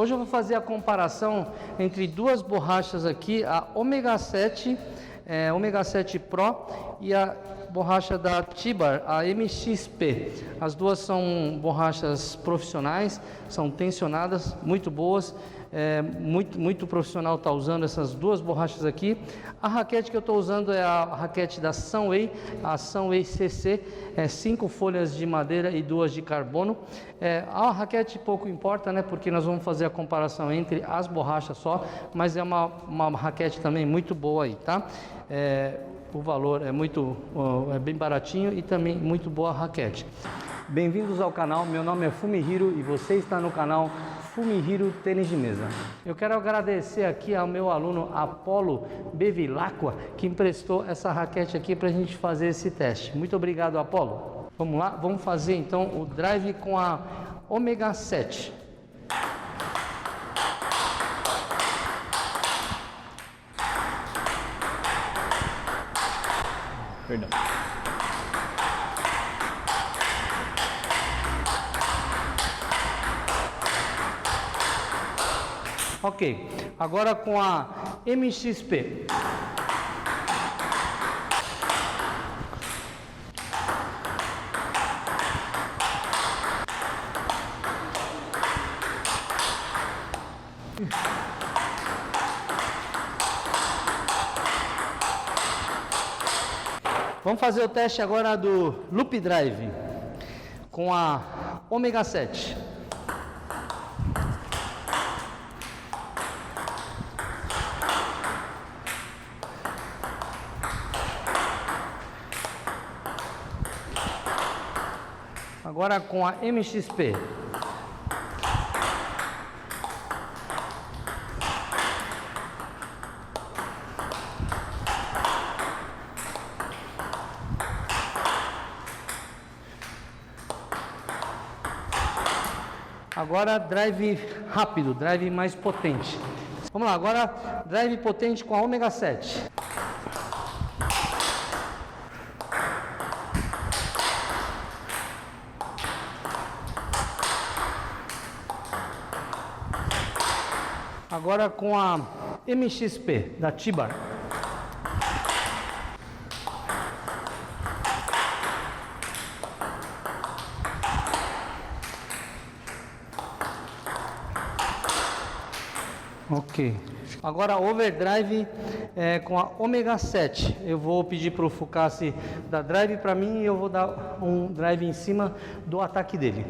Hoje eu vou fazer a comparação entre duas borrachas aqui, a Omega 7, Omega 7 Pro e a borracha da Tibar, a MXP. As duas são borrachas profissionais, são tensionadas, muito boas. Muito profissional está usando essas duas borrachas aqui. A raquete que eu estou usando é a raquete da Sunway, a Sunway CC, 5 folhas de madeira e 2 de carbono. A raquete pouco importa, né? Porque nós vamos fazer a comparação entre as borrachas só, mas é uma raquete também muito boa aí, tá? O valor é bem baratinho e também muito boa a raquete. Bem-vindos ao canal, meu nome é Fumihiro e você está no canal Fumihiro Tênis de Mesa. Eu quero agradecer aqui ao meu aluno Apolo Bevilacqua, que emprestou essa raquete aqui para a gente fazer esse teste. Muito obrigado, Apolo. Vamos lá, vamos fazer então o drive com a Omega 7. Perdão. Ok, agora com a MXP. Vamos fazer o teste agora do Loop Drive com a Omega 7. Agora com a MXP. Agora drive rápido, drive mais potente. Vamos lá, agora drive potente com a Omega 7. Agora com a MXP da Tibar. Ok. Agora overdrive com a Omega 7. Eu vou pedir para o Fukasi dar drive para mim e eu vou dar um drive em cima do ataque dele.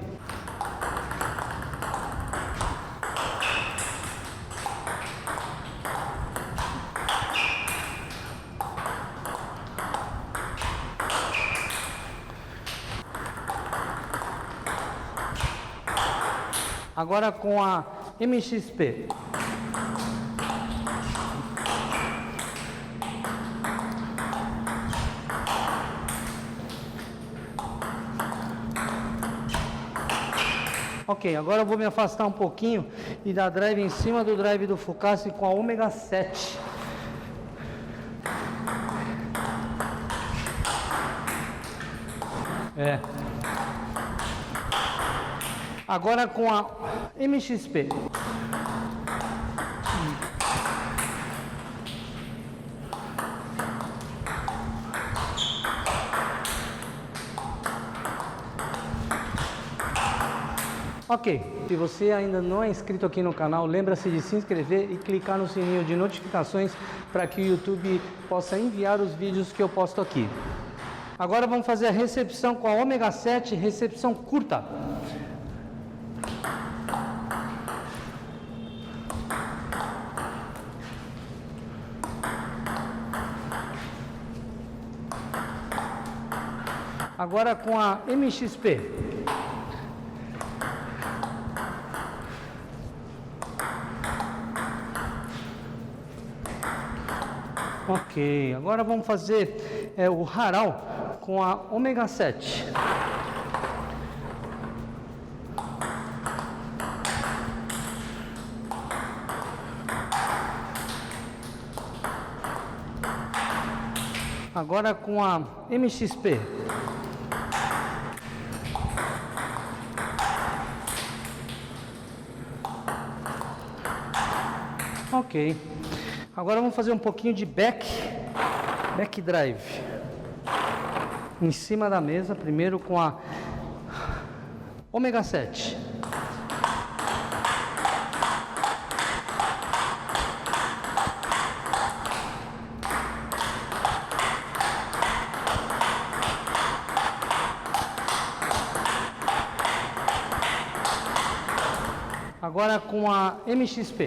Agora com a MXP. Ok, agora eu vou me afastar um pouquinho e dar drive em cima do drive do Fukasi com a Omega 7. Agora com a MXP. Ok, se você ainda não é inscrito aqui no canal, lembra-se de se inscrever e clicar no sininho de notificações para que o YouTube possa enviar os vídeos que eu posto aqui. Agora vamos fazer a recepção com a Omega 7, recepção curta. Agora com a MXP. Ok, agora vamos fazer o Haral com a Omega 7. Agora com a MXP. Ok. Agora vamos fazer um pouquinho de back drive. Em cima da mesa, primeiro com a ômega 7. Agora com a MXP.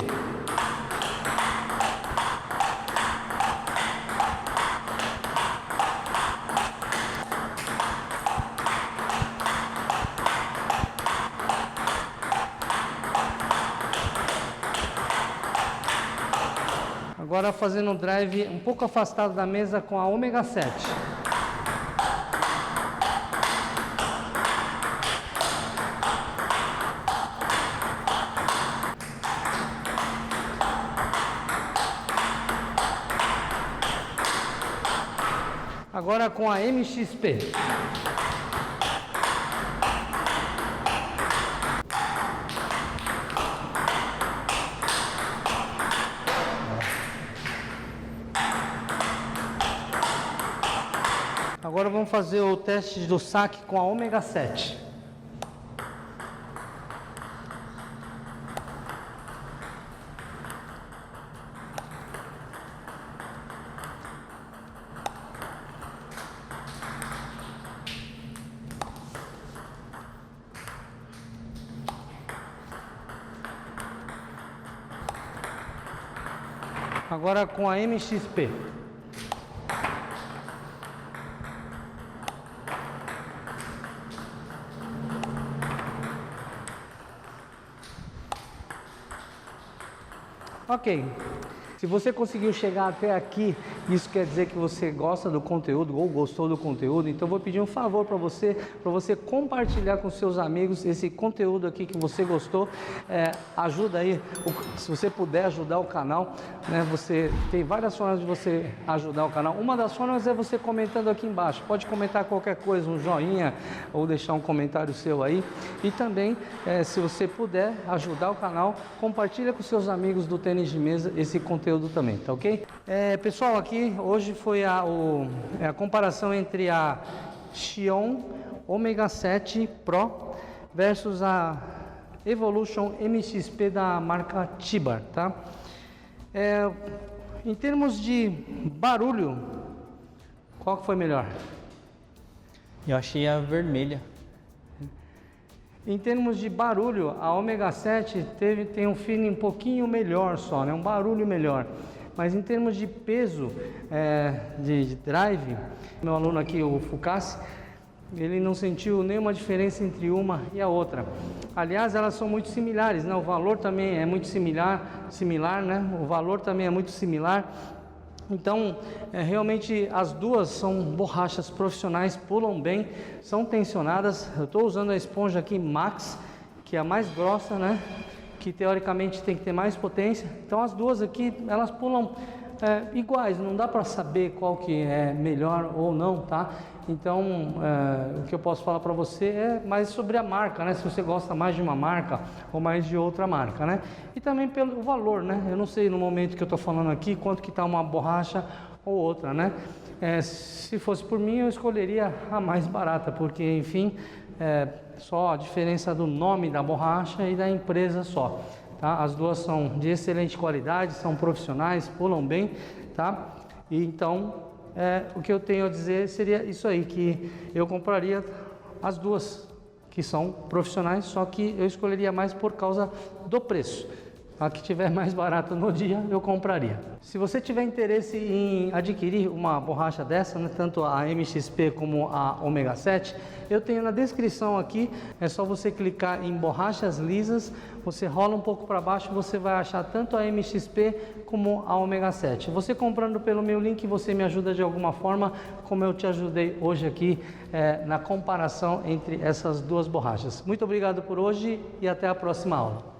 Agora fazendo um drive um pouco afastado da mesa com a ômega 7. Agora com a MXP. Agora vamos fazer o teste do saque com a ômega 7. Agora com a MXP. Ok. Se você conseguiu chegar até aqui, isso quer dizer que você gosta do conteúdo ou gostou do conteúdo. Então vou pedir um favor para você compartilhar com seus amigos esse conteúdo aqui que você gostou. Ajuda aí, se você puder ajudar o canal, né? Você tem várias formas de você ajudar o canal. Uma das formas é você comentando aqui embaixo. Pode comentar qualquer coisa, um joinha ou deixar um comentário seu aí. E também, se você puder ajudar o canal, compartilha com seus amigos do tênis de mesa esse conteúdo também, tá ok? Pessoal, aqui hoje foi a comparação entre a Xion Omega 7 Pro versus a Evolution MXP da marca Tibar, tá? Em termos de barulho, qual que foi melhor? Eu achei a vermelha. Em termos de barulho, a ômega 7 tem um feeling um pouquinho melhor só, né? Um barulho melhor. Mas em termos de peso de drive, meu aluno aqui, o Fucassi, ele não sentiu nenhuma diferença entre uma e a outra. Aliás, elas são muito similares, né? O valor também é muito similar, né? O valor também é muito similar. Então, realmente as duas são borrachas profissionais, pulam bem, são tensionadas. Eu estou usando a esponja aqui Max, que é a mais grossa, né? Que teoricamente tem que ter mais potência. Então as duas aqui, elas pulam iguais, não dá para saber qual que é melhor ou não, tá? Então, o que eu posso falar para você é mais sobre a marca, né? Se você gosta mais de uma marca ou mais de outra marca, né? E também pelo valor, né? Eu não sei no momento que eu estou falando aqui quanto que está uma borracha ou outra, né? Se fosse por mim, eu escolheria a mais barata, porque, enfim, só a diferença do nome da borracha e da empresa só, tá? As duas são de excelente qualidade, são profissionais, pulam bem, tá? E então, o que eu tenho a dizer seria isso aí, que eu compraria as duas, que são profissionais, só que eu escolheria mais por causa do preço. A que tiver mais barata no dia, eu compraria. Se você tiver interesse em adquirir uma borracha dessa, né, tanto a MXP como a Omega 7, eu tenho na descrição aqui, é só você clicar em borrachas lisas, você rola um pouco para baixo, você vai achar tanto a MXP como a Omega 7. Você comprando pelo meu link, você me ajuda de alguma forma, como eu te ajudei hoje aqui na comparação entre essas duas borrachas. Muito obrigado por hoje e até a próxima aula.